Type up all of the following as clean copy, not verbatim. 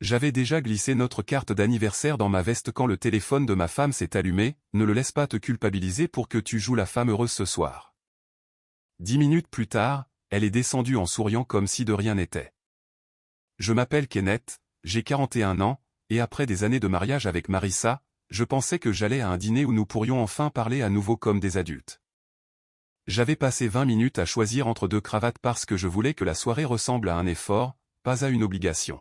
J'avais déjà glissé notre carte d'anniversaire dans ma veste quand le téléphone de ma femme s'est allumé. Ne le laisse pas te culpabiliser pour que tu joues la femme heureuse ce soir. 10 minutes plus tard, elle est descendue en souriant comme si de rien n'était. Je m'appelle Kenneth, j'ai 41 ans, et après des années de mariage avec Marissa, je pensais que j'allais à un dîner où nous pourrions enfin parler à nouveau comme des adultes. J'avais passé 20 minutes à choisir entre deux cravates parce que je voulais que la soirée ressemble à un effort, pas à une obligation.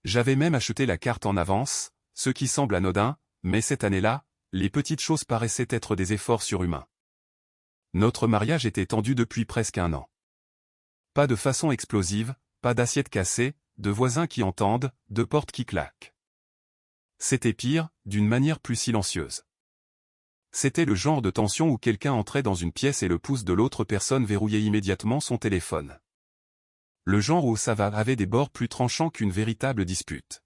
J'avais même acheté la carte en avance, ce qui semble anodin, mais cette année-là, les petites choses paraissaient être des efforts surhumains. Notre mariage était tendu depuis presque 1 an. Pas de façon explosive, pas d'assiettes cassées, de voisins qui entendent, de portes qui claquent. C'était pire, d'une manière plus silencieuse. C'était le genre de tension où quelqu'un entrait dans une pièce et le pouce de l'autre personne verrouillait immédiatement son téléphone. Le genre où ça avait des bords plus tranchants qu'une véritable dispute.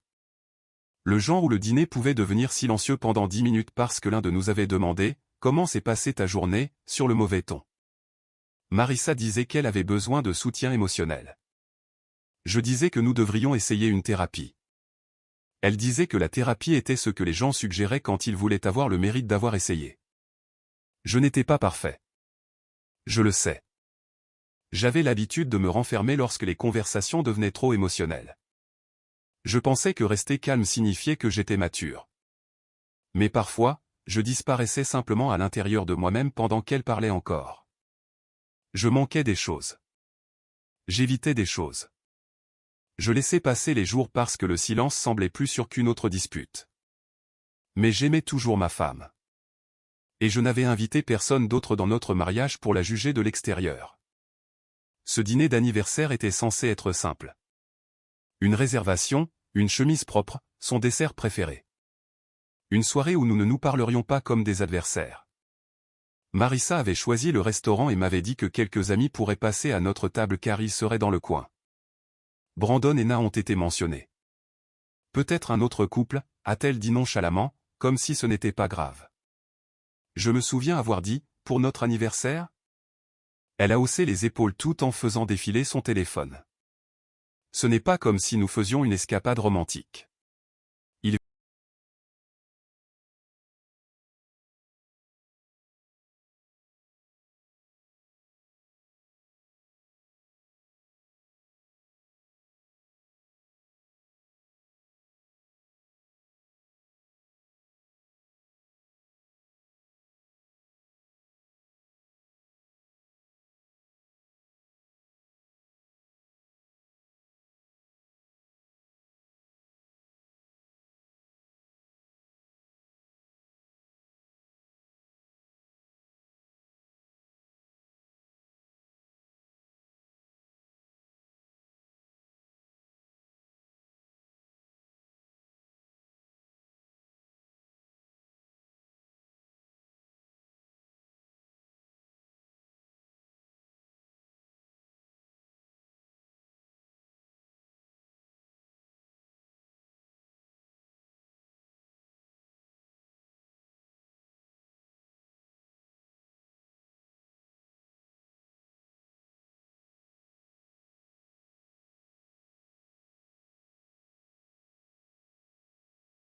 Le genre où le dîner pouvait devenir silencieux pendant 10 minutes parce que l'un de nous avait demandé « Comment s'est passée ta journée ?» sur le mauvais ton. Marissa disait qu'elle avait besoin de soutien émotionnel. Je disais que nous devrions essayer une thérapie. Elle disait que la thérapie était ce que les gens suggéraient quand ils voulaient avoir le mérite d'avoir essayé. Je n'étais pas parfait. Je le sais. J'avais l'habitude de me renfermer lorsque les conversations devenaient trop émotionnelles. Je pensais que rester calme signifiait que j'étais mature. Mais parfois, je disparaissais simplement à l'intérieur de moi-même pendant qu'elle parlait encore. Je manquais des choses. J'évitais des choses. Je laissais passer les jours parce que le silence semblait plus sûr qu'une autre dispute. Mais j'aimais toujours ma femme. Et je n'avais invité personne d'autre dans notre mariage pour la juger de l'extérieur. Ce dîner d'anniversaire était censé être simple. Une réservation, une chemise propre, son dessert préféré. Une soirée où nous ne nous parlerions pas comme des adversaires. Marissa avait choisi le restaurant et m'avait dit que quelques amis pourraient passer à notre table car ils seraient dans le coin. Brandon et Na ont été mentionnés. Peut-être un autre couple, a-t-elle dit nonchalamment, comme si ce n'était pas grave. Je me souviens avoir dit, pour notre anniversaire ? Elle a haussé les épaules tout en faisant défiler son téléphone. Ce n'est pas comme si nous faisions une escapade romantique.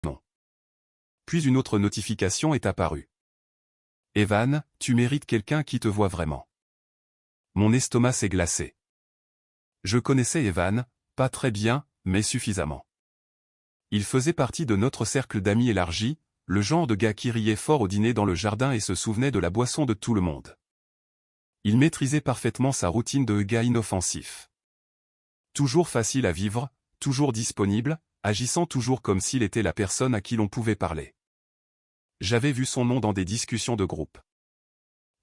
Non. Puis une autre notification est apparue. Evan, tu mérites quelqu'un qui te voit vraiment. Mon estomac s'est glacé. Je connaissais Evan, pas très bien, mais suffisamment. Il faisait partie de notre cercle d'amis élargi, le genre de gars qui riait fort au dîner dans le jardin et se souvenait de la boisson de tout le monde. Il maîtrisait parfaitement sa routine de gars inoffensif. Toujours facile à vivre, toujours disponible, agissant toujours comme s'il était la personne à qui l'on pouvait parler. J'avais vu son nom dans des discussions de groupe.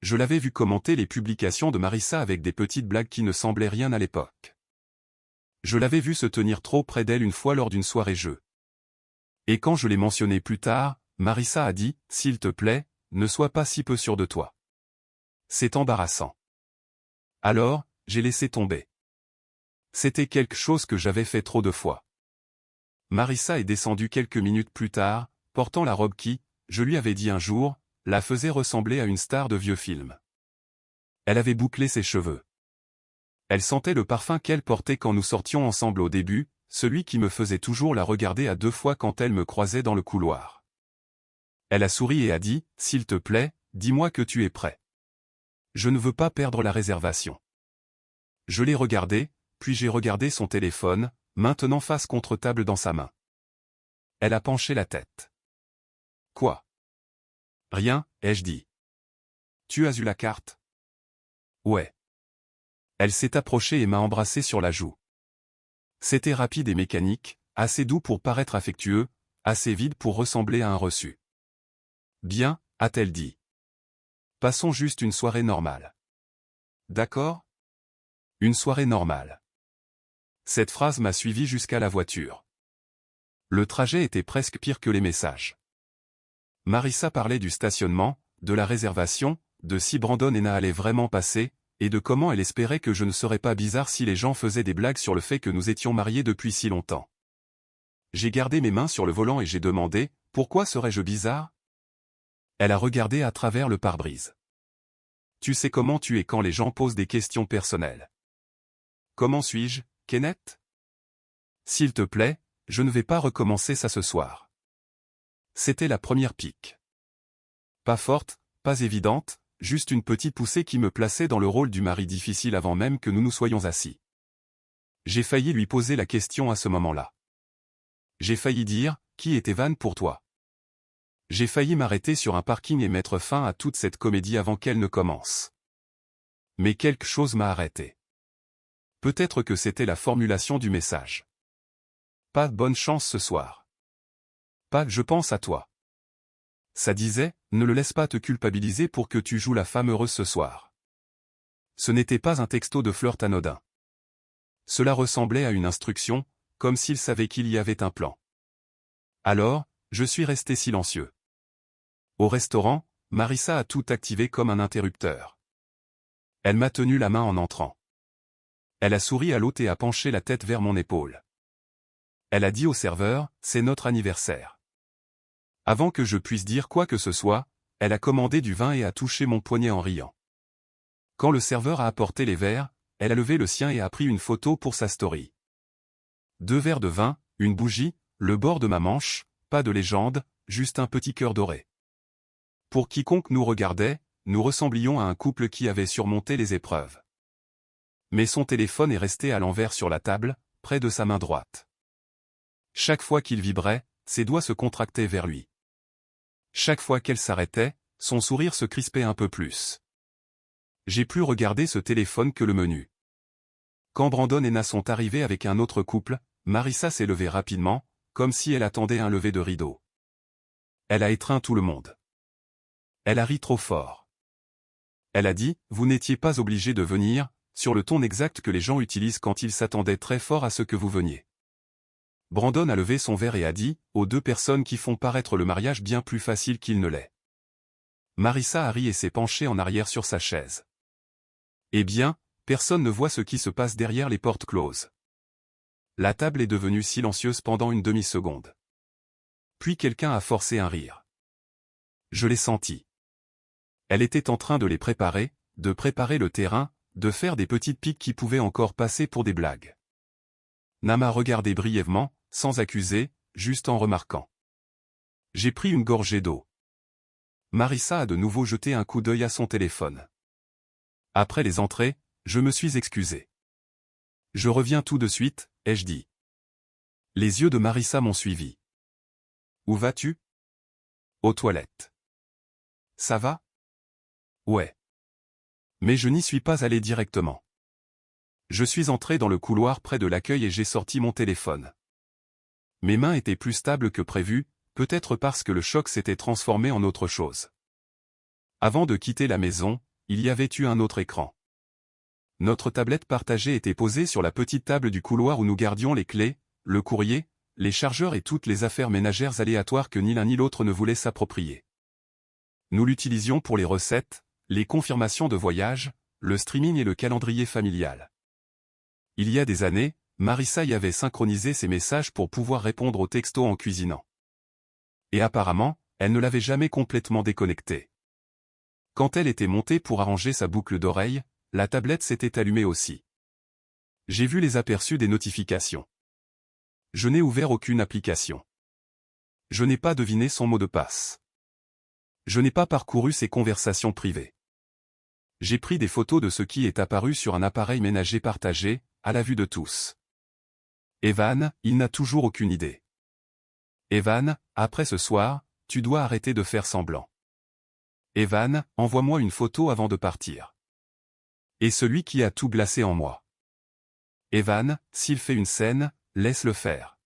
Je l'avais vu commenter les publications de Marissa avec des petites blagues qui ne semblaient rien à l'époque. Je l'avais vu se tenir trop près d'elle une fois lors d'une soirée jeu. Et quand je l'ai mentionné plus tard, Marissa a dit « S'il te plaît, ne sois pas si peu sûr de toi. C'est embarrassant. » Alors, j'ai laissé tomber. C'était quelque chose que j'avais fait trop de fois. Marissa est descendue quelques minutes plus tard, portant la robe qui, je lui avais dit un jour, la faisait ressembler à une star de vieux film. Elle avait bouclé ses cheveux. Elle sentait le parfum qu'elle portait quand nous sortions ensemble au début, celui qui me faisait toujours la regarder à 2 fois quand elle me croisait dans le couloir. Elle a souri et a dit, « S'il te plaît, dis-moi que tu es prêt. Je ne veux pas perdre la réservation. » Je l'ai regardé, puis j'ai regardé son téléphone, maintenant face contre table dans sa main. Elle a penché la tête. « Quoi ? » « Rien, ai-je dit. »« Tu as eu la carte ? » ?»« Ouais. » Elle s'est approchée et m'a embrassé sur la joue. C'était rapide et mécanique, assez doux pour paraître affectueux, assez vide pour ressembler à un reçu. « Bien, » a-t-elle dit. « Passons juste une soirée normale. »« D'accord ? » Une soirée normale. Cette phrase m'a suivi jusqu'à la voiture. Le trajet était presque pire que les messages. Marissa parlait du stationnement, de la réservation, de si Brandon et Na allaient vraiment passer, et de comment elle espérait que je ne serais pas bizarre si les gens faisaient des blagues sur le fait que nous étions mariés depuis si longtemps. J'ai gardé mes mains sur le volant et j'ai demandé, « Pourquoi serais-je bizarre ?» Elle a regardé à travers le pare-brise. « Tu sais comment tu es quand les gens posent des questions personnelles. »« Comment suis-je, Kenneth ? » ?»« S'il te plaît, je ne vais pas recommencer ça ce soir. » C'était la première pique. Pas forte, pas évidente, juste une petite poussée qui me plaçait dans le rôle du mari difficile avant même que nous nous soyons assis. J'ai failli lui poser la question à ce moment-là. J'ai failli dire, « Qui est Evan pour toi ?» J'ai failli m'arrêter sur un parking et mettre fin à toute cette comédie avant qu'elle ne commence. Mais quelque chose m'a arrêté. Peut-être que c'était la formulation du message. Pas de bonne chance ce soir. Pas, je pense à toi. Ça disait, ne le laisse pas te culpabiliser pour que tu joues la femme heureuse ce soir. Ce n'était pas un texto de flirt anodin. Cela ressemblait à une instruction, comme s'il savait qu'il y avait un plan. Alors, je suis resté silencieux. Au restaurant, Marissa a tout activé comme un interrupteur. Elle m'a tenu la main en entrant. Elle a souri à l'hôte et a penché la tête vers mon épaule. Elle a dit au serveur, « C'est notre anniversaire. » Avant que je puisse dire quoi que ce soit, elle a commandé du vin et a touché mon poignet en riant. Quand le serveur a apporté les verres, elle a levé le sien et a pris une photo pour sa story. 2 verres de vin, une bougie, le bord de ma manche, pas de légende, juste un petit cœur doré. Pour quiconque nous regardait, nous ressemblions à un couple qui avait surmonté les épreuves. Mais son téléphone est resté à l'envers sur la table, près de sa main droite. Chaque fois qu'il vibrait, ses doigts se contractaient vers lui. Chaque fois qu'elle s'arrêtait, son sourire se crispait un peu plus. J'ai plus regardé ce téléphone que le menu. Quand Brandon et Na sont arrivés avec un autre couple, Marissa s'est levée rapidement, comme si elle attendait un lever de rideau. Elle a étreint tout le monde. Elle a ri trop fort. Elle a dit, « Vous n'étiez pas obligé de venir », sur le ton exact que les gens utilisent quand ils s'attendaient très fort à ce que vous veniez. Brandon a levé son verre et a dit, aux 2 personnes qui font paraître le mariage bien plus facile qu'il ne l'est. Marissa a ri et s'est penchée en arrière sur sa chaise. Eh bien, personne ne voit ce qui se passe derrière les portes closes. La table est devenue silencieuse pendant une demi-seconde. Puis quelqu'un a forcé un rire. Je l'ai senti. Elle était en train de les préparer, de préparer le terrain, de faire des petites piques qui pouvaient encore passer pour des blagues. Na m'a regardé brièvement, sans accuser, juste en remarquant. J'ai pris une gorgée d'eau. Marissa a de nouveau jeté un coup d'œil à son téléphone. Après les entrées, je me suis excusé. Je reviens tout de suite, ai-je dit. Les yeux de Marissa m'ont suivi. Où vas-tu ? Aux toilettes. Ça va ? Ouais. Mais je n'y suis pas allé directement. Je suis entré dans le couloir près de l'accueil et j'ai sorti mon téléphone. Mes mains étaient plus stables que prévu, peut-être parce que le choc s'était transformé en autre chose. Avant de quitter la maison, il y avait eu un autre écran. Notre tablette partagée était posée sur la petite table du couloir où nous gardions les clés, le courrier, les chargeurs et toutes les affaires ménagères aléatoires que ni l'un ni l'autre ne voulait s'approprier. Nous l'utilisions pour les recettes, les confirmations de voyage, le streaming et le calendrier familial. Il y a des années, Marissa y avait synchronisé ses messages pour pouvoir répondre aux textos en cuisinant. Et apparemment, elle ne l'avait jamais complètement déconnecté. Quand elle était montée pour arranger sa boucle d'oreille, la tablette s'était allumée aussi. J'ai vu les aperçus des notifications. Je n'ai ouvert aucune application. Je n'ai pas deviné son mot de passe. Je n'ai pas parcouru ses conversations privées. J'ai pris des photos de ce qui est apparu sur un appareil ménager partagé, à la vue de tous. Evan, il n'a toujours aucune idée. Evan, après ce soir, tu dois arrêter de faire semblant. Evan, envoie-moi une photo avant de partir. Et celui qui a tout glacé en moi. Evan, s'il fait une scène, laisse-le faire.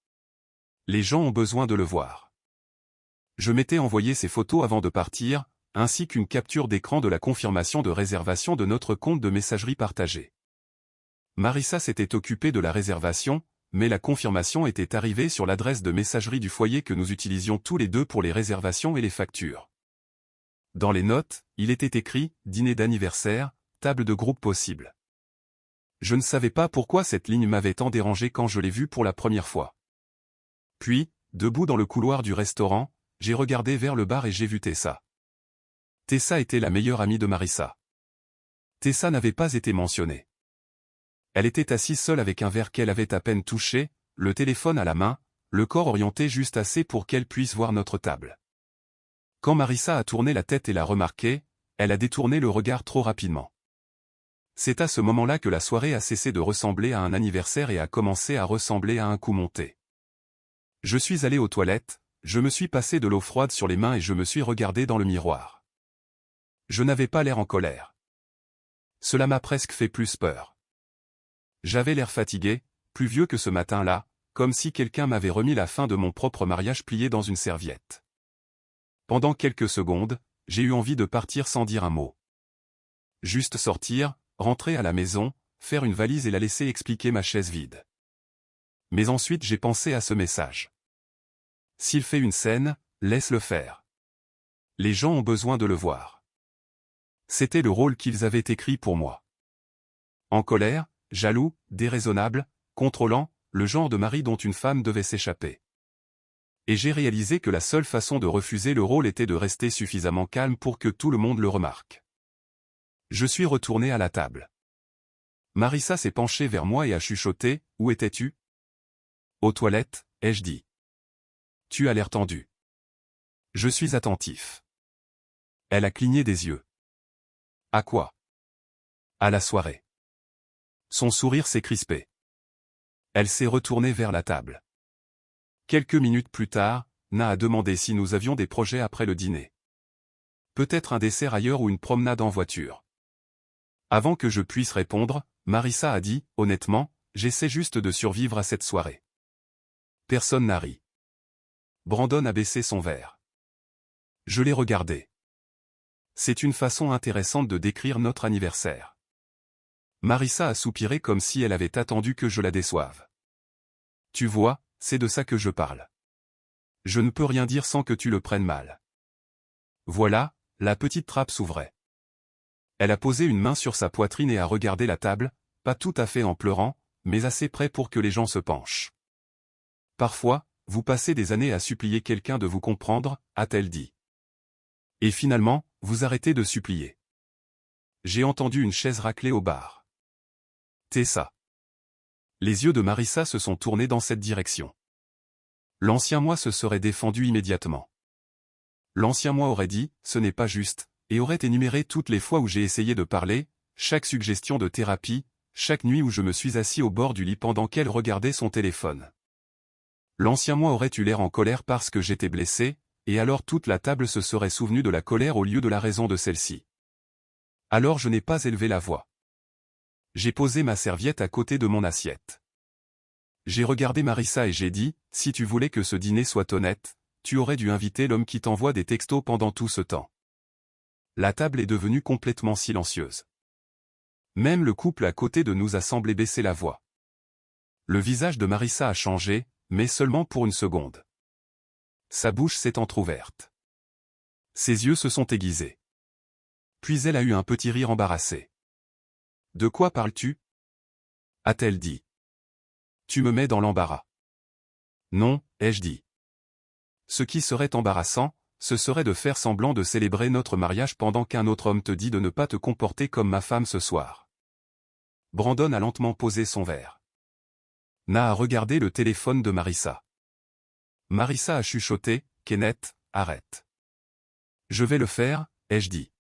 Les gens ont besoin de le voir. Je m'étais envoyé ces photos avant de partir, ainsi qu'une capture d'écran de la confirmation de réservation de notre compte de messagerie partagée. Marissa s'était occupée de la réservation, mais la confirmation était arrivée sur l'adresse de messagerie du foyer que nous utilisions tous les deux pour les réservations et les factures. Dans les notes, il était écrit « Dîner d'anniversaire, table de groupe possible ». Je ne savais pas pourquoi cette ligne m'avait tant dérangé quand je l'ai vue pour la première fois. Puis, debout dans le couloir du restaurant, j'ai regardé vers le bar et j'ai vu Tessa. Tessa était la meilleure amie de Marissa. Tessa n'avait pas été mentionnée. Elle était assise seule avec un verre qu'elle avait à peine touché, le téléphone à la main, le corps orienté juste assez pour qu'elle puisse voir notre table. Quand Marissa a tourné la tête et l'a remarqué, elle a détourné le regard trop rapidement. C'est à ce moment-là que la soirée a cessé de ressembler à un anniversaire et a commencé à ressembler à un coup monté. Je suis allé aux toilettes, je me suis passé de l'eau froide sur les mains et je me suis regardé dans le miroir. Je n'avais pas l'air en colère. Cela m'a presque fait plus peur. J'avais l'air fatigué, plus vieux que ce matin-là, comme si quelqu'un m'avait remis la fin de mon propre mariage pliée dans une serviette. Pendant quelques secondes, j'ai eu envie de partir sans dire un mot. Juste sortir, rentrer à la maison, faire une valise et la laisser expliquer ma chaise vide. Mais ensuite j'ai pensé à ce message. S'il fait une scène, laisse-le faire. Les gens ont besoin de le voir. C'était le rôle qu'ils avaient écrit pour moi. En colère, jaloux, déraisonnable, contrôlant, le genre de mari dont une femme devait s'échapper. Et j'ai réalisé que la seule façon de refuser le rôle était de rester suffisamment calme pour que tout le monde le remarque. Je suis retourné à la table. Marissa s'est penchée vers moi et a chuchoté, « Où étais-tu » ? « Aux toilettes, ai-je dit. » « Tu as l'air tendu. » « Je suis attentif. » Elle a cligné des yeux. « À quoi » ? « À la soirée. » Son sourire s'est crispé. Elle s'est retournée vers la table. Quelques minutes plus tard, Na a demandé si nous avions des projets après le dîner. Peut-être un dessert ailleurs ou une promenade en voiture. Avant que je puisse répondre, Marissa a dit, honnêtement, j'essaie juste de survivre à cette soirée. Personne n'a ri. Brandon a baissé son verre. Je l'ai regardé. C'est une façon intéressante de décrire notre anniversaire. Marissa a soupiré comme si elle avait attendu que je la déçoive. Tu vois, c'est de ça que je parle. Je ne peux rien dire sans que tu le prennes mal. Voilà, la petite trappe s'ouvrait. Elle a posé une main sur sa poitrine et a regardé la table, pas tout à fait en pleurant, mais assez près pour que les gens se penchent. Parfois, vous passez des années à supplier quelqu'un de vous comprendre, a-t-elle dit. Et finalement, vous arrêtez de supplier. J'ai entendu une chaise racler au bar. Tessa. Les yeux de Marissa se sont tournés dans cette direction. L'ancien moi se serait défendu immédiatement. L'ancien moi aurait dit, ce n'est pas juste, et aurait énuméré toutes les fois où j'ai essayé de parler, chaque suggestion de thérapie, chaque nuit où je me suis assis au bord du lit pendant qu'elle regardait son téléphone. L'ancien moi aurait eu l'air en colère parce que j'étais blessé, et alors toute la table se serait souvenue de la colère au lieu de la raison de celle-ci. Alors je n'ai pas élevé la voix. J'ai posé ma serviette à côté de mon assiette. J'ai regardé Marissa et j'ai dit, si tu voulais que ce dîner soit honnête, tu aurais dû inviter l'homme qui t'envoie des textos pendant tout ce temps. La table est devenue complètement silencieuse. Même le couple à côté de nous a semblé baisser la voix. Le visage de Marissa a changé, mais seulement pour une seconde. Sa bouche s'est entr'ouverte. Ses yeux se sont aiguisés. Puis elle a eu un petit rire embarrassé. « De quoi parles-tu » a-t-elle dit. « Tu me mets dans l'embarras. » « Non, ai-je dit. Ce qui serait embarrassant, ce serait de faire semblant de célébrer notre mariage pendant qu'un autre homme te dit de ne pas te comporter comme ma femme ce soir. » Brandon a lentement posé son verre. n'a regardé le téléphone de Marissa. Marissa a chuchoté, « Kenneth, arrête. » « Je vais le faire, » ai-je dit.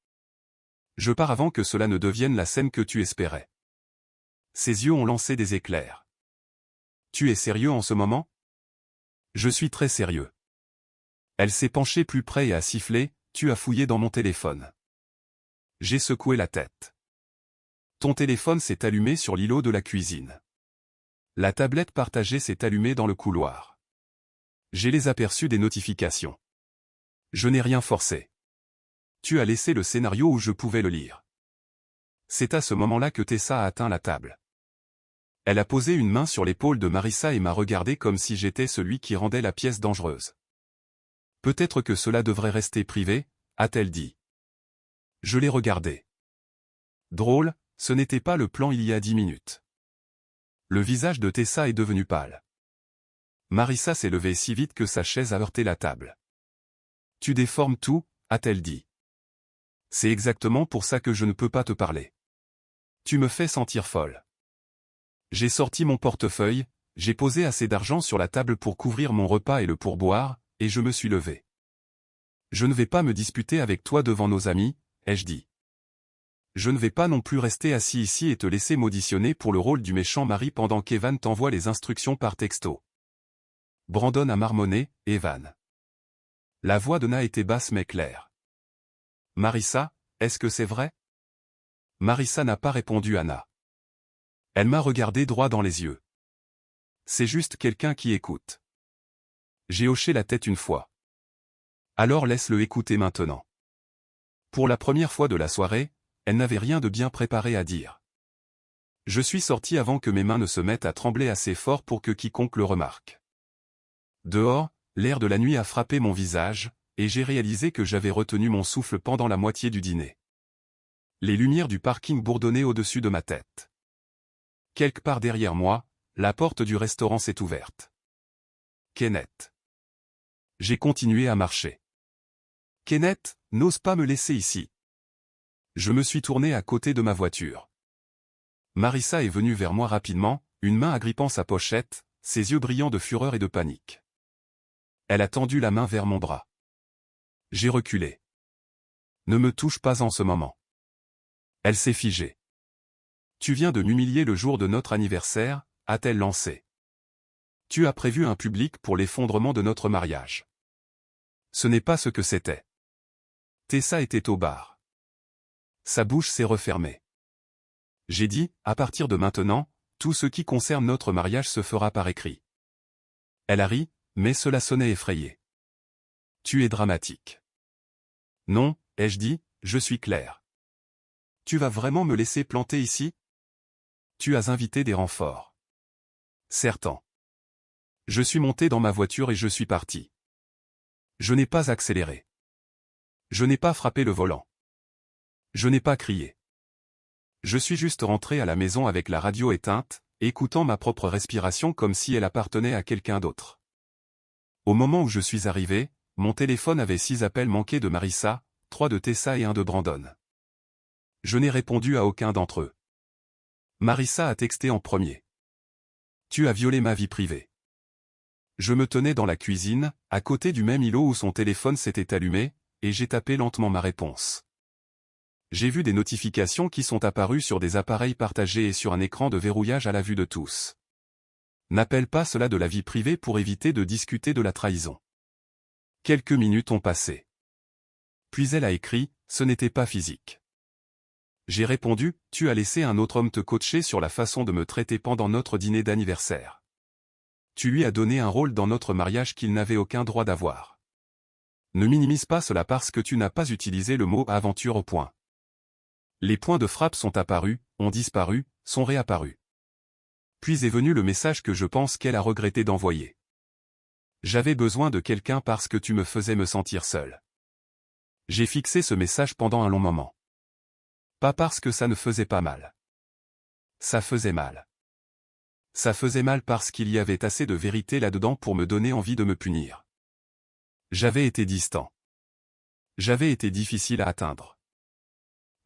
« Je pars avant que cela ne devienne la scène que tu espérais. » Ses yeux ont lancé des éclairs. « Tu es sérieux en ce moment ? » Je suis très sérieux. Elle s'est penchée plus près et a sifflé, « Tu as fouillé dans mon téléphone. » J'ai secoué la tête. Ton téléphone s'est allumé sur l'îlot de la cuisine. La tablette partagée s'est allumée dans le couloir. J'ai les aperçus des notifications. Je n'ai rien forcé. Tu as laissé le scénario où je pouvais le lire. C'est à ce moment-là que Tessa a atteint la table. Elle a posé une main sur l'épaule de Marissa et m'a regardé comme si j'étais celui qui rendait la pièce dangereuse. Peut-être que cela devrait rester privé, a-t-elle dit. Je l'ai regardé. Drôle, ce n'était pas le plan il y a 10 minutes. Le visage de Tessa est devenu pâle. Marissa s'est levée si vite que sa chaise a heurté la table. Tu déformes tout, a-t-elle dit. C'est exactement pour ça que je ne peux pas te parler. Tu me fais sentir folle. J'ai sorti mon portefeuille, j'ai posé assez d'argent sur la table pour couvrir mon repas et le pourboire, et je me suis levé. Je ne vais pas me disputer avec toi devant nos amis, ai-je dit. Je ne vais pas non plus rester assis ici et te laisser m'auditionner pour le rôle du méchant mari pendant qu'Evan t'envoie les instructions par texto. Brandon a marmonné, Evan. La voix de Na était basse mais claire. Marissa, est-ce que c'est vrai? Marissa n'a pas répondu à Na. Elle m'a regardé droit dans les yeux. C'est juste quelqu'un qui écoute. J'ai hoché la tête une fois. Alors laisse-le écouter maintenant. Pour la première fois de la soirée, elle n'avait rien de bien préparé à dire. Je suis sorti avant que mes mains ne se mettent à trembler assez fort pour que quiconque le remarque. Dehors, l'air de la nuit a frappé mon visage, et j'ai réalisé que j'avais retenu mon souffle pendant la moitié du dîner. Les lumières du parking bourdonnaient au-dessus de ma tête. Quelque part derrière moi, la porte du restaurant s'est ouverte. Kenneth. J'ai continué à marcher. Kenneth, n'ose pas me laisser ici. Je me suis tourné à côté de ma voiture. Marissa est venue vers moi rapidement, une main agrippant sa pochette, ses yeux brillants de fureur et de panique. Elle a tendu la main vers mon bras. J'ai reculé. Ne me touche pas en ce moment. Elle s'est figée. Tu viens de m'humilier le jour de notre anniversaire, a-t-elle lancé. Tu as prévu un public pour l'effondrement de notre mariage. Ce n'est pas ce que c'était. Tessa était au bar. Sa bouche s'est refermée. J'ai dit, à partir de maintenant, tout ce qui concerne notre mariage se fera par écrit. Elle a ri, mais cela sonnait effrayé. Tu es dramatique. Non, ai-je dit, je suis clair. Tu vas vraiment me laisser planter ici? Tu as invité des renforts. Certain. Je suis monté dans ma voiture et je suis parti. Je n'ai pas accéléré. Je n'ai pas frappé le volant. Je n'ai pas crié. Je suis juste rentré à la maison avec la radio éteinte, écoutant ma propre respiration comme si elle appartenait à quelqu'un d'autre. Au moment où je suis arrivé, mon téléphone avait 6 appels manqués de Marissa, 3 de Tessa et 1 de Brandon. Je n'ai répondu à aucun d'entre eux. Marissa a texté en premier. Tu as violé ma vie privée. Je me tenais dans la cuisine, à côté du même îlot où son téléphone s'était allumé, et j'ai tapé lentement ma réponse. J'ai vu des notifications qui sont apparues sur des appareils partagés et sur un écran de verrouillage à la vue de tous. N'appelle pas cela de la vie privée pour éviter de discuter de la trahison. Quelques minutes ont passé. Puis elle a écrit, ce n'était pas physique. J'ai répondu, tu as laissé un autre homme te coacher sur la façon de me traiter pendant notre dîner d'anniversaire. Tu lui as donné un rôle dans notre mariage qu'il n'avait aucun droit d'avoir. Ne minimise pas cela parce que tu n'as pas utilisé le mot aventure au point. Les points de frappe sont apparus, ont disparu, sont réapparus. Puis est venu le message que je pense qu'elle a regretté d'envoyer. J'avais besoin de quelqu'un parce que tu me faisais me sentir seul. J'ai fixé ce message pendant un long moment. Pas parce que ça ne faisait pas mal. Ça faisait mal. Ça faisait mal parce qu'il y avait assez de vérité là-dedans pour me donner envie de me punir. J'avais été distant. J'avais été difficile à atteindre.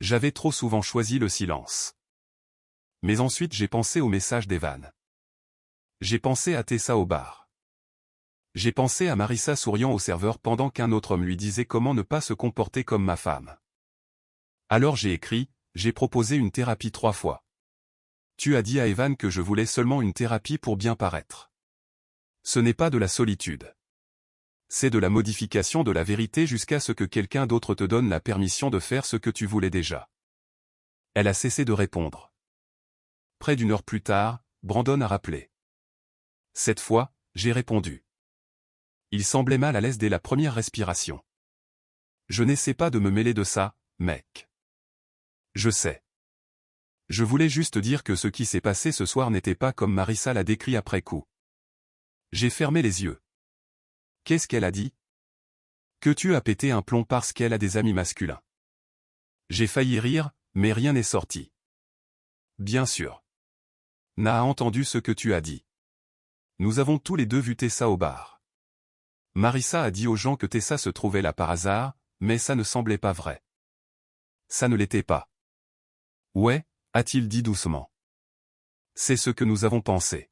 J'avais trop souvent choisi le silence. Mais ensuite j'ai pensé au message d'Evan. J'ai pensé à Tessa au bar. J'ai pensé à Marissa souriant au serveur pendant qu'un autre homme lui disait comment ne pas se comporter comme ma femme. Alors j'ai écrit, j'ai proposé une thérapie 3 fois. Tu as dit à Evan que je voulais seulement une thérapie pour bien paraître. Ce n'est pas de la solitude. C'est de la modification de la vérité jusqu'à ce que quelqu'un d'autre te donne la permission de faire ce que tu voulais déjà. Elle a cessé de répondre. Près d'une heure plus tard, Brandon a rappelé. Cette fois, j'ai répondu. Il semblait mal à l'aise dès la première respiration. Je n'essaie pas de me mêler de ça, mec. Je sais. Je voulais juste dire que ce qui s'est passé ce soir n'était pas comme Marissa l'a décrit après coup. J'ai fermé les yeux. Qu'est-ce qu'elle a dit? Que tu as pété un plomb parce qu'elle a des amis masculins. J'ai failli rire, mais rien n'est sorti. Bien sûr. Na a entendu ce que tu as dit. Nous avons tous les deux vu Tessa au bar. Marissa a dit aux gens que Tessa se trouvait là par hasard, mais ça ne semblait pas vrai. Ça ne l'était pas. Ouais, a-t-il dit doucement. C'est ce que nous avons pensé.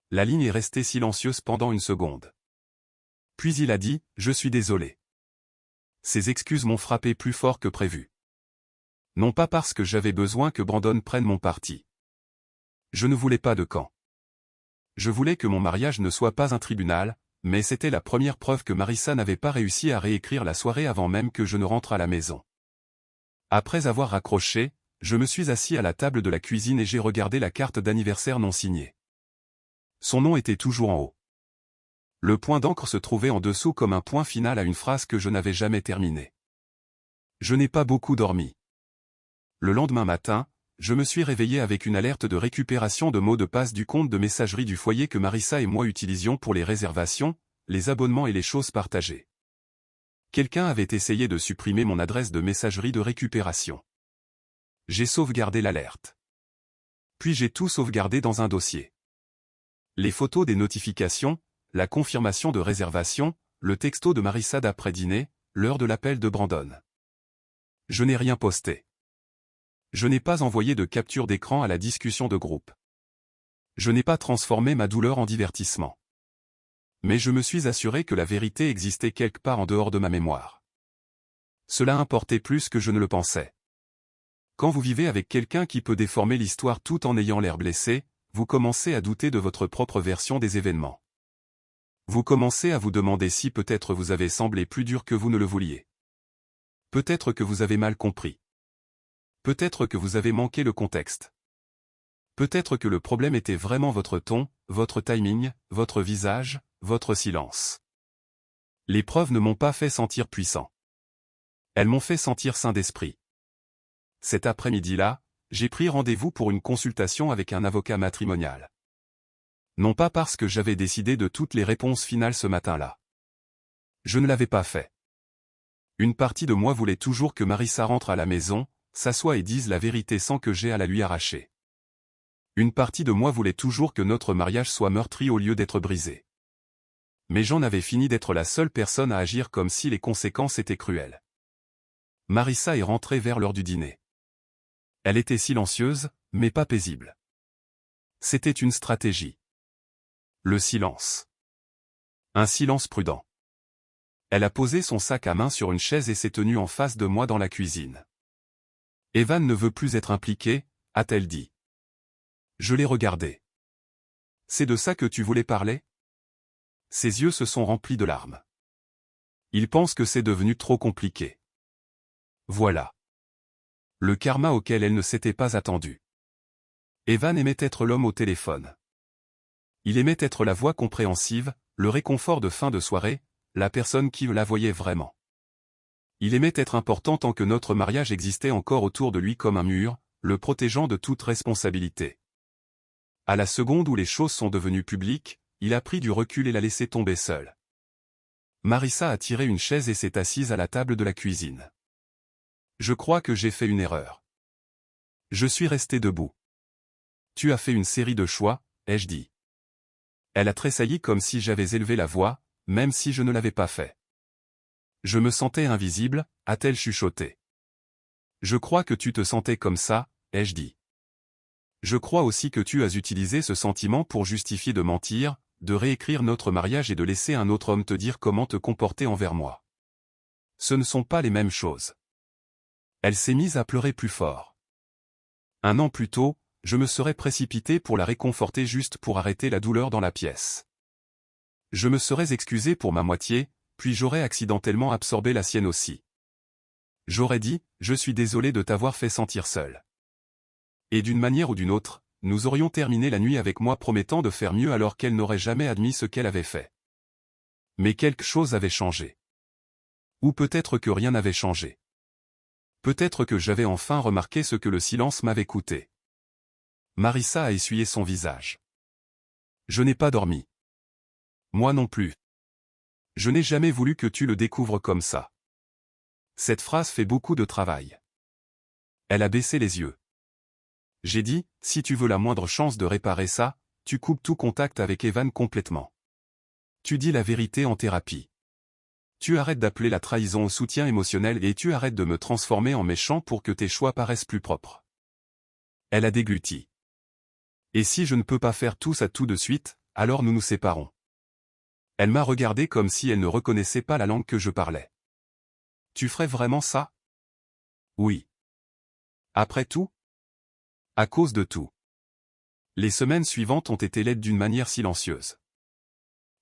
La ligne est restée silencieuse pendant une seconde. Puis il a dit, je suis désolé. Ces excuses m'ont frappé plus fort que prévu. Non pas parce que j'avais besoin que Brandon prenne mon parti. Je ne voulais pas de camp. Je voulais que mon mariage ne soit pas un tribunal, mais c'était la première preuve que Marissa n'avait pas réussi à réécrire la soirée avant même que je ne rentre à la maison. Après avoir raccroché, je me suis assis à la table de la cuisine et j'ai regardé la carte d'anniversaire non signée. Son nom était toujours en haut. Le point d'encre se trouvait en dessous comme un point final à une phrase que je n'avais jamais terminée. Je n'ai pas beaucoup dormi. Le lendemain matin, je me suis réveillé avec une alerte de récupération de mots de passe du compte de messagerie du foyer que Marissa et moi utilisions pour les réservations, les abonnements et les choses partagées. Quelqu'un avait essayé de supprimer mon adresse de messagerie de récupération. J'ai sauvegardé l'alerte. Puis j'ai tout sauvegardé dans un dossier. Les photos des notifications, la confirmation de réservation, le texto de Marissa d'après-dîner, l'heure de l'appel de Brandon. Je n'ai rien posté. Je n'ai pas envoyé de capture d'écran à la discussion de groupe. Je n'ai pas transformé ma douleur en divertissement. Mais je me suis assuré que la vérité existait quelque part en dehors de ma mémoire. Cela importait plus que je ne le pensais. Quand vous vivez avec quelqu'un qui peut déformer l'histoire tout en ayant l'air blessé, vous commencez à douter de votre propre version des événements. Vous commencez à vous demander si peut-être vous avez semblé plus dur que vous ne le vouliez. Peut-être que vous avez mal compris. Peut-être que vous avez manqué le contexte. Peut-être que le problème était vraiment votre ton, votre timing, votre visage, votre silence. Les preuves ne m'ont pas fait sentir puissant. Elles m'ont fait sentir sain d'esprit. Cet après-midi-là, j'ai pris rendez-vous pour une consultation avec un avocat matrimonial. Non pas parce que j'avais décidé de toutes les réponses finales ce matin-là. Je ne l'avais pas fait. Une partie de moi voulait toujours que Marissa rentre à la maison, s'assoie et dise la vérité sans que j'aie à la lui arracher. Une partie de moi voulait toujours que notre mariage soit meurtri au lieu d'être brisé. Mais j'en avais fini d'être la seule personne à agir comme si les conséquences étaient cruelles. Marissa est rentrée vers l'heure du dîner. Elle était silencieuse, mais pas paisible. C'était une stratégie. Le silence. Un silence prudent. Elle a posé son sac à main sur une chaise et s'est tenue en face de moi dans la cuisine. Evan ne veut plus être impliqué, a-t-elle dit. Je l'ai regardé. C'est de ça que tu voulais parler? Ses yeux se sont remplis de larmes. Il pense que c'est devenu trop compliqué. Voilà. Le karma auquel elle ne s'était pas attendue. Evan aimait être l'homme au téléphone. Il aimait être la voix compréhensive, le réconfort de fin de soirée, la personne qui la voyait vraiment. Il aimait être important tant que notre mariage existait encore autour de lui comme un mur, le protégeant de toute responsabilité. À la seconde où les choses sont devenues publiques, il a pris du recul et l'a laissé tomber seule. Marissa a tiré une chaise et s'est assise à la table de la cuisine. Je crois que j'ai fait une erreur. Je suis resté debout. Tu as fait une série de choix, ai-je dit. Elle a tressailli comme si j'avais élevé la voix, même si je ne l'avais pas fait. Je me sentais invisible, a-t-elle chuchoté. Je crois que tu te sentais comme ça, ai-je dit. Je crois aussi que tu as utilisé ce sentiment pour justifier de mentir, de réécrire notre mariage et de laisser un autre homme te dire comment te comporter envers moi. Ce ne sont pas les mêmes choses. Elle s'est mise à pleurer plus fort. 1 an plus tôt, je me serais précipité pour la réconforter juste pour arrêter la douleur dans la pièce. Je me serais excusé pour ma moitié, puis j'aurais accidentellement absorbé la sienne aussi. J'aurais dit, je suis désolé de t'avoir fait sentir seul. Et d'une manière ou d'une autre, nous aurions terminé la nuit avec moi promettant de faire mieux alors qu'elle n'aurait jamais admis ce qu'elle avait fait. Mais quelque chose avait changé. Ou peut-être que rien n'avait changé. Peut-être que j'avais enfin remarqué ce que le silence m'avait coûté. Marissa a essuyé son visage. Je n'ai pas dormi. Moi non plus. Je n'ai jamais voulu que tu le découvres comme ça. Cette phrase fait beaucoup de travail. Elle a baissé les yeux. J'ai dit, si tu veux la moindre chance de réparer ça, tu coupes tout contact avec Evan complètement. Tu dis la vérité en thérapie. Tu arrêtes d'appeler la trahison au soutien émotionnel et tu arrêtes de me transformer en méchant pour que tes choix paraissent plus propres. Elle a dégluti. Et si je ne peux pas faire tout ça tout de suite, alors nous nous séparons. Elle m'a regardé comme si elle ne reconnaissait pas la langue que je parlais. Tu ferais vraiment ça? Oui. Après tout? À cause de tout. Les semaines suivantes ont été laides d'une manière silencieuse.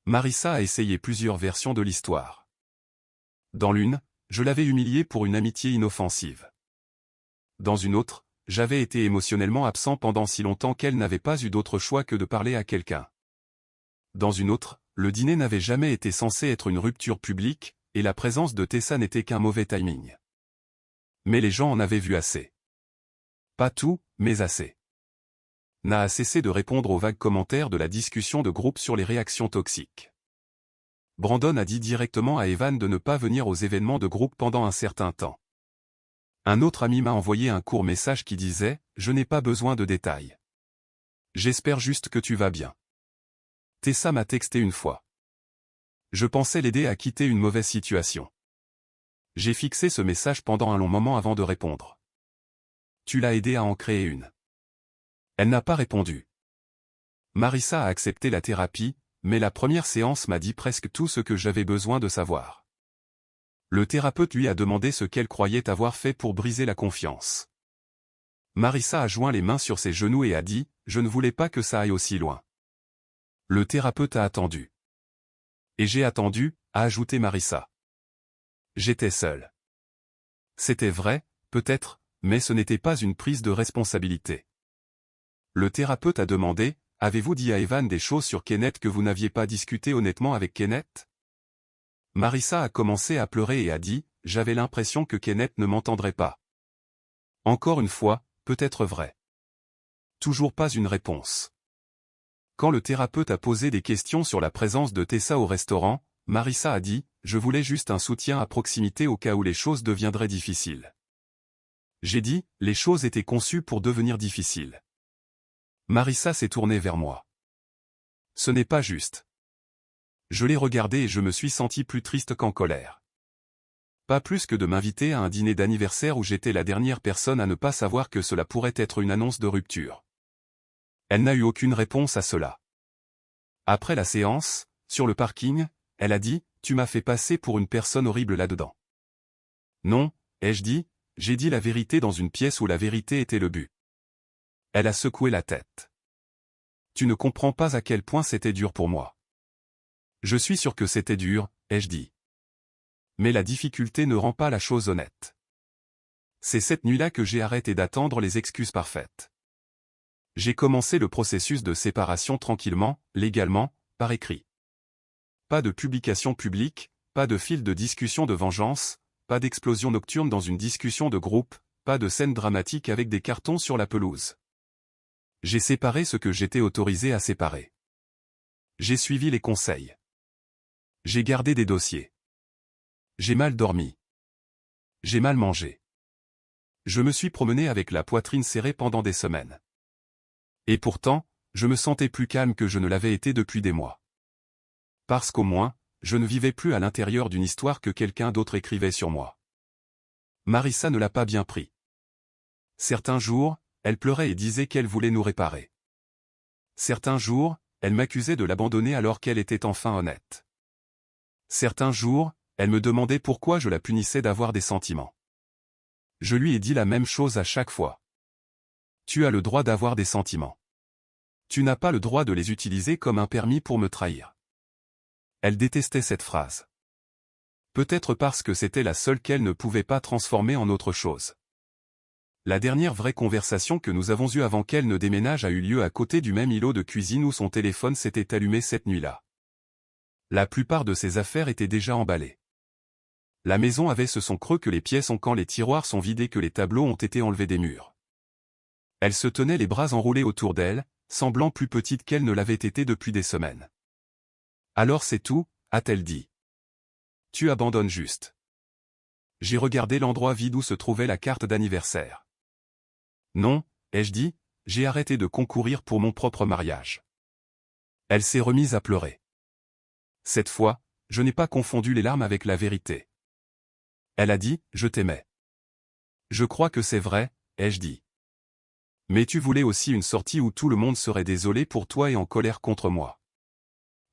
Marissa a essayé plusieurs versions de l'histoire. Dans l'une, je l'avais humiliée pour une amitié inoffensive. Dans une autre, j'avais été émotionnellement absent pendant si longtemps qu'elle n'avait pas eu d'autre choix que de parler à quelqu'un. Dans une autre, le dîner n'avait jamais été censé être une rupture publique, et la présence de Tessa n'était qu'un mauvais timing. Mais les gens en avaient vu assez. Pas tout, mais assez. N'a cessé de répondre aux vagues commentaires de la discussion de groupe sur les réactions toxiques. Brandon a dit directement à Evan de ne pas venir aux événements de groupe pendant un certain temps. Un autre ami m'a envoyé un court message qui disait « Je n'ai pas besoin de détails. J'espère juste que tu vas bien. » Tessa m'a texté une fois. Je pensais l'aider à quitter une mauvaise situation. J'ai fixé ce message pendant un long moment avant de répondre. Tu l'as aidé à en créer une. Elle n'a pas répondu. Marissa a accepté la thérapie, mais la première séance m'a dit presque tout ce que j'avais besoin de savoir. Le thérapeute lui a demandé ce qu'elle croyait avoir fait pour briser la confiance. Marissa a joint les mains sur ses genoux et a dit « Je ne voulais pas que ça aille aussi loin. » Le thérapeute a attendu. Et j'ai attendu, a ajouté Marissa. J'étais seul. C'était vrai, peut-être, mais ce n'était pas une prise de responsabilité. Le thérapeute a demandé « Avez-vous dit à Evan des choses sur Kenneth que vous n'aviez pas discuté honnêtement avec Kenneth ?» Marissa a commencé à pleurer et a dit « J'avais l'impression que Kenneth ne m'entendrait pas. » Encore une fois, peut-être vrai. Toujours pas une réponse. Quand le thérapeute a posé des questions sur la présence de Tessa au restaurant, Marissa a dit « Je voulais juste un soutien à proximité au cas où les choses deviendraient difficiles. » J'ai dit « Les choses étaient conçues pour devenir difficiles. » Marissa s'est tournée vers moi. Ce n'est pas juste. Je l'ai regardé et je me suis senti plus triste qu'en colère. Pas plus que de m'inviter à un dîner d'anniversaire où j'étais la dernière personne à ne pas savoir que cela pourrait être une annonce de rupture. Elle n'a eu aucune réponse à cela. Après la séance, sur le parking, elle a dit « Tu m'as fait passer pour une personne horrible là-dedans. » Non, ai-je dit, j'ai dit la vérité dans une pièce où la vérité était le but. Elle a secoué la tête. Tu ne comprends pas à quel point c'était dur pour moi. Je suis sûr que c'était dur, ai-je dit. Mais la difficulté ne rend pas la chose honnête. C'est cette nuit-là que j'ai arrêté d'attendre les excuses parfaites. J'ai commencé le processus de séparation tranquillement, légalement, par écrit. Pas de publication publique, pas de fil de discussion de vengeance, pas d'explosion nocturne dans une discussion de groupe, pas de scène dramatique avec des cartons sur la pelouse. J'ai séparé ce que j'étais autorisé à séparer. J'ai suivi les conseils. J'ai gardé des dossiers. J'ai mal dormi. J'ai mal mangé. Je me suis promené avec la poitrine serrée pendant des semaines. Et pourtant, je me sentais plus calme que je ne l'avais été depuis des mois. Parce qu'au moins, je ne vivais plus à l'intérieur d'une histoire que quelqu'un d'autre écrivait sur moi. Marissa ne l'a pas bien pris. Certains jours, elle pleurait et disait qu'elle voulait nous réparer. Certains jours, elle m'accusait de l'abandonner alors qu'elle était enfin honnête. Certains jours, elle me demandait pourquoi je la punissais d'avoir des sentiments. Je lui ai dit la même chose à chaque fois. Tu as le droit d'avoir des sentiments. Tu n'as pas le droit de les utiliser comme un permis pour me trahir. Elle détestait cette phrase. Peut-être parce que c'était la seule qu'elle ne pouvait pas transformer en autre chose. La dernière vraie conversation que nous avons eue avant qu'elle ne déménage a eu lieu à côté du même îlot de cuisine où son téléphone s'était allumé cette nuit-là. La plupart de ses affaires étaient déjà emballées. La maison avait ce son creux que les pièces ont quand les tiroirs sont vidés que les tableaux ont été enlevés des murs. Elle se tenait les bras enroulés autour d'elle, semblant plus petite qu'elle ne l'avait été depuis des semaines. Alors c'est tout, a-t-elle dit. Tu abandonnes juste. J'ai regardé l'endroit vide où se trouvait la carte d'anniversaire. Non, ai-je dit, j'ai arrêté de concourir pour mon propre mariage. Elle s'est remise à pleurer. Cette fois, je n'ai pas confondu les larmes avec la vérité. Elle a dit, je t'aimais. Je crois que c'est vrai, ai-je dit. Mais tu voulais aussi une sortie où tout le monde serait désolé pour toi et en colère contre moi.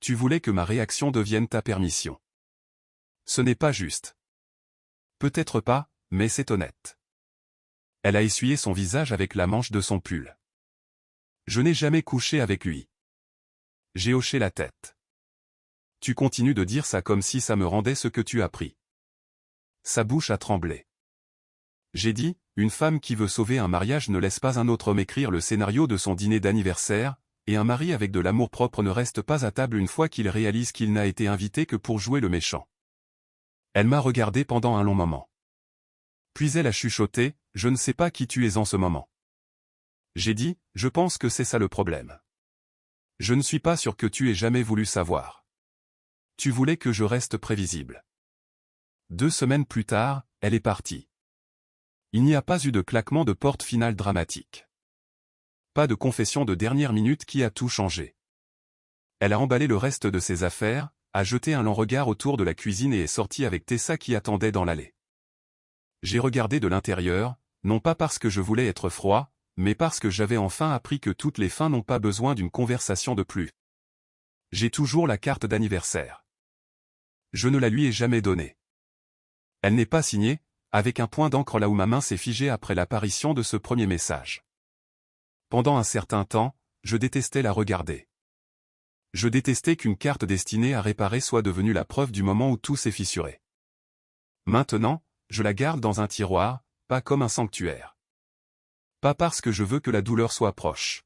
Tu voulais que ma réaction devienne ta permission. Ce n'est pas juste. Peut-être pas, mais c'est honnête. Elle a essuyé son visage avec la manche de son pull. Je n'ai jamais couché avec lui. J'ai hoché la tête. Tu continues de dire ça comme si ça me rendait ce que tu as pris. Sa bouche a tremblé. J'ai dit, une femme qui veut sauver un mariage ne laisse pas un autre homme écrire le scénario de son dîner d'anniversaire, et un mari avec de l'amour-propre ne reste pas à table une fois qu'il réalise qu'il n'a été invité que pour jouer le méchant. Elle m'a regardé pendant un long moment. Puis elle a chuchoté, je ne sais pas qui tu es en ce moment. J'ai dit, je pense que c'est ça le problème. Je ne suis pas sûr que tu aies jamais voulu savoir. Tu voulais que je reste prévisible. 2 semaines plus tard, elle est partie. Il n'y a pas eu de claquement de porte final dramatique. Pas de confession de dernière minute qui a tout changé. Elle a emballé le reste de ses affaires, a jeté un lent regard autour de la cuisine et est sortie avec Tessa qui attendait dans l'allée. J'ai regardé de l'intérieur, non pas parce que je voulais être froid, mais parce que j'avais enfin appris que toutes les fins n'ont pas besoin d'une conversation de plus. J'ai toujours la carte d'anniversaire. Je ne la lui ai jamais donnée. Elle n'est pas signée, avec un point d'encre là où ma main s'est figée après l'apparition de ce premier message. Pendant un certain temps, je détestais la regarder. Je détestais qu'une carte destinée à réparer soit devenue la preuve du moment où tout s'est fissuré. Maintenant, je la garde dans un tiroir, pas comme un sanctuaire. Pas parce que je veux que la douleur soit proche.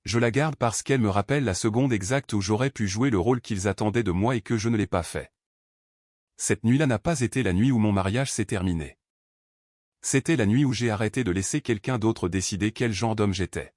Je la garde parce qu'elle me rappelle la seconde exacte où j'aurais pu jouer le rôle qu'ils attendaient de moi et que je ne l'ai pas fait. Cette nuit-là n'a pas été la nuit où mon mariage s'est terminé. C'était la nuit où j'ai arrêté de laisser quelqu'un d'autre décider quel genre d'homme j'étais.